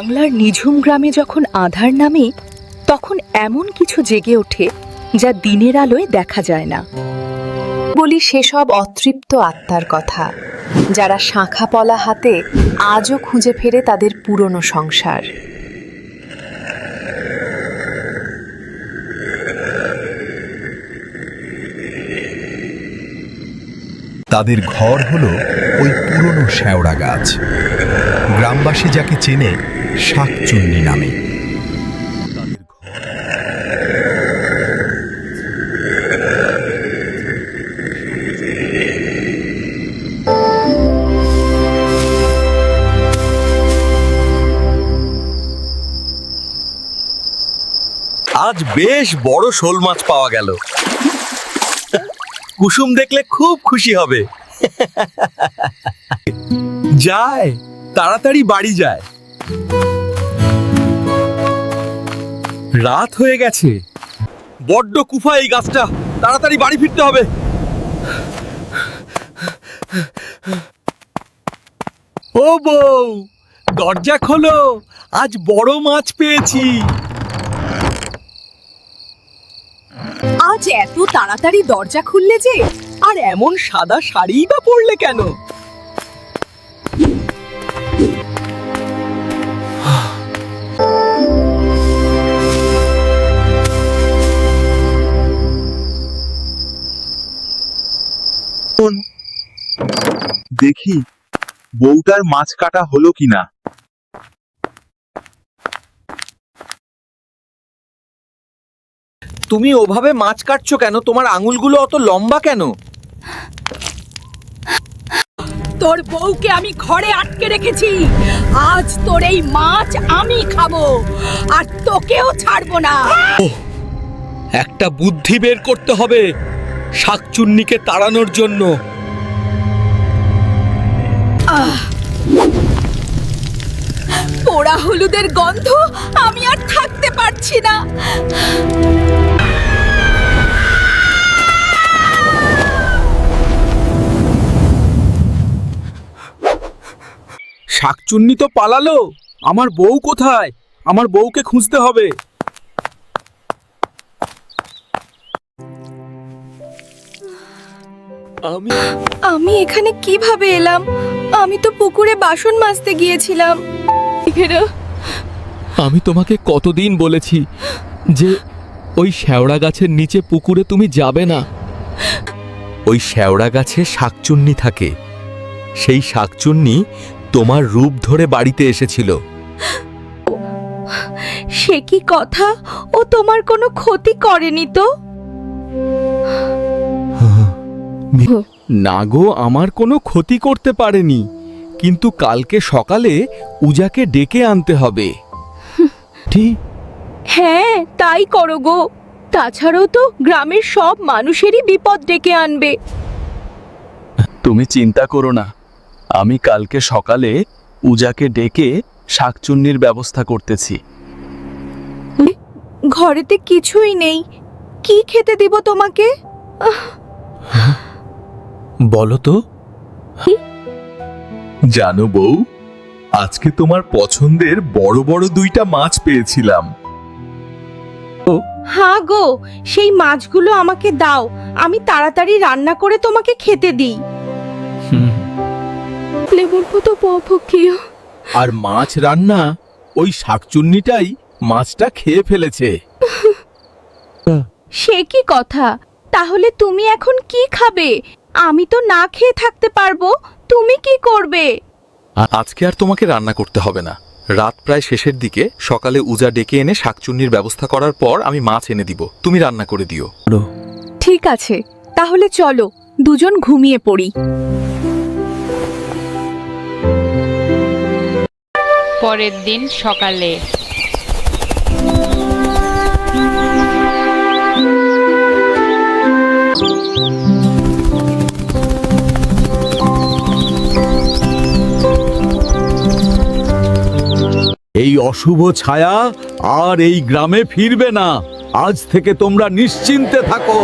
বাংলার নিঝুম গ্রামে যখন আঁধার নামে তখন এমন কিছু জেগে ওঠে যা দিনের আলোয় দেখা যায় না। বলি সেসব অতৃপ্ত আত্মার কথা, যারা শাঁখা পলা হাতে আজও খুঁজে ফেরে তাদের পুরনো সংসার। তাদের ঘর হলো ওই পুরনো শেওড়া গাছ, গ্রামবাসী যাকে চেনে শাকচুন্নি নামে। আজ বেশ বড় শোল মাছ পাওয়া গেল। কুসুম দেখলে খুব খুশি হবে। যায়, তাড়াতাড়ি বাড়ি যায়। রাত হয়ে গেছে, বড্ড কুফা এই গাছটা, তাড়াতাড়ি বাড়ি ফিরতে হবে। ও বউ, দরজা খোলো, আজ বড় মাছ পেয়েছি। আজ এত তাড়াতাড়ি দরজা খুললে যে, আর এমন সাদা শাড়ি বা পরলে কেন? দেখি বউটার মাছ কাটা হলো কিনা। তুমি ওভাবে মাছ কাটছো কেন? তোমার আঙুলগুলো অত লম্বা কেন? তোর বউকে আমি ঘরে আটকে রেখেছি। আজ তোর এই মাছ আমি খাবো, আর তোকেও ছাড়বো না। একটা বুদ্ধি বের করতে হবে শাকচুন্নিকে তাড়ানোর জন্য। পোড়া হলুদের গন্ধ, আমি আর থাকতে পারছি না। শাকচুন্নি তো পালালো, আমার বউ কোথায়? আমার বউকে খুঁজতে হবে। আমি এখানে কিভাবে এলাম? আমি তো পুকুরে বাসন মাজতে গিয়েছিলাম। আমি তোমাকে কতদিন বলেছি যে ওই শেওড়া গাছের নিচে পুকুরে তুমি যাবে না। ওই শেওড়া গাছে শাকচুন্নি থাকে। সেই শাকচুন্নি তোমার রূপ ধরে বাড়িতে এসেছিল। সে কি কথা? ও তোমার কোনো ক্ষতি করেনি তো? না গো, আমার কোনো ক্ষতি করতে পারেনি, কিন্তু কালকে সকালে উজাকে ডেকে আনতে হবে। ঠিক? হ্যাঁ, তাই করো গো। তাছাড়াও তো গ্রামের সব মানুষেরই বিপদ ডেকে আনবে। তুমি চিন্তা করো না, আমি কালকে সকালে উজাকে ডেকে শাকচুন্নির ব্যবস্থা করতেছি। ঘরেতে কিছুই নেই, কি খেতে দিব তোমাকে? বলো তো। জানো বউ, আজকে তোমার পছন্দের বড় বড় দুইটা মাছ পেয়েছিলাম। হ্যাঁ গো, সেই মাছগুলো আমাকে দাও, আমি তাড়াতাড়ি রান্না করে তোমাকে খেতে দিই। বলবো তো পক্ষীয়। আর মাছ রান্না, ওই শাকচুন্নিটাই মাছটা খেয়ে ফেলেছে। সে কি কথা? তাহলে তুমি এখন কি খাবে? আমি তো না খেয়ে থাকতে পারবো, তুমি কি করবে? আজকে আর তোমাকে রান্না করতে হবে না। রাত প্রায় শেষের দিকে, সকালে উজা ডেকে এনে শাকচুন্নির ব্যবস্থা করার পর আমি মাছ এনে দিব, তুমি রান্না করে দিও। ঠিক আছে, তাহলে চলো দুজন ঘুমিয়ে পড়ি। পরের দিন সকালে এই অশুভ ছায়া আর এই গ্রামে ফিরবে না। আজ থেকে তোমরা নিশ্চিন্তে থাকো।